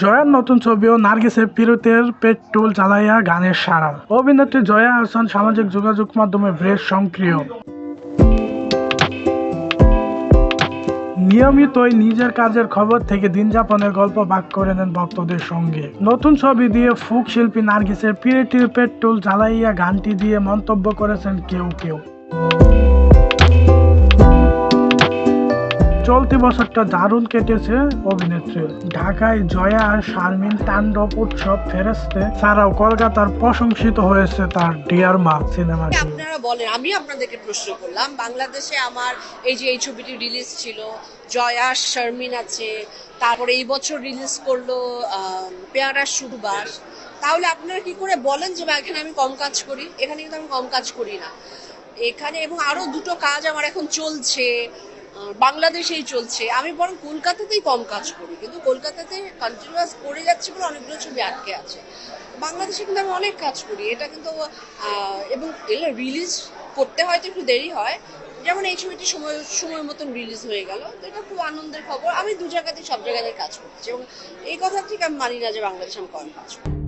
জয়ার নতুন ছবি ও নার্গিসের পিরুতের পেট্রোল জ্বালাইয়া গানের সাড়া। অভিনেত্রী জয়া আহসান সামাজিক যোগাযোগ মাধ্যমে বেশ সক্রিয়। নিয়মিতই নিজের কাজের খবর থেকে দিন যাপনের গল্প ভাগ করে নেন ভক্তদের সঙ্গে। নতুন ছবি দিয়ে ফোক শিল্পী নার্গিসের পিরুতের পেট্রোল জ্বালাইয়া গানটি দিয়ে মন্তব্য করেছেন কেউ কেউ। চলতি বছরটা দারুণ কেটেছে অভিনেত্রীর। ঢাকায় জয়া আর শারমিন তাণ্ডব উৎসব ফেরেস্তে ছাড়াও কলকাতার প্রশংসিত হয়েছে তার ডিয়ার মা সিনেমাটি। আপনারা বলেন, আমি আপনাদেরকে প্রশ্ন করলাম, বাংলাদেশে আমার এই ছবিটি রিলিজ ছিল, জয়া শারমিন আছে, তারপরে এই বছর রিলিজ করলো পেয়ারা সুবাস, তাহলে আপনারা কি করে বলেন যে এখানে আমি কম কাজ করি? এখানে কিন্তু আমি কম কাজ করি না এখানে, এবং আরো দুটো কাজ আমার এখন চলছে, বাংলাদেশেই চলছে। আমি বরং কলকাতাতেই কম কাজ করি, কিন্তু কলকাতাতে কন্টিনিউয়াস করে যাচ্ছে বলে অনেকগুলো ছবি আটকে আছে। বাংলাদেশে কিন্তু আমি অনেক কাজ করি, এটা কিন্তু এবং এগুলো রিলিজ করতে হয়তো একটু দেরি হয়। যেমন এই ছবিটি সময় মতন রিলিজ হয়ে গেল, তো এটা খুব আনন্দের খবর। আমি দু জায়গাতেই সব জায়গাতেই কাজ করছি, এবং এই কথা ঠিক আমি মানি না যে বাংলাদেশে আমি কম কাজ করি।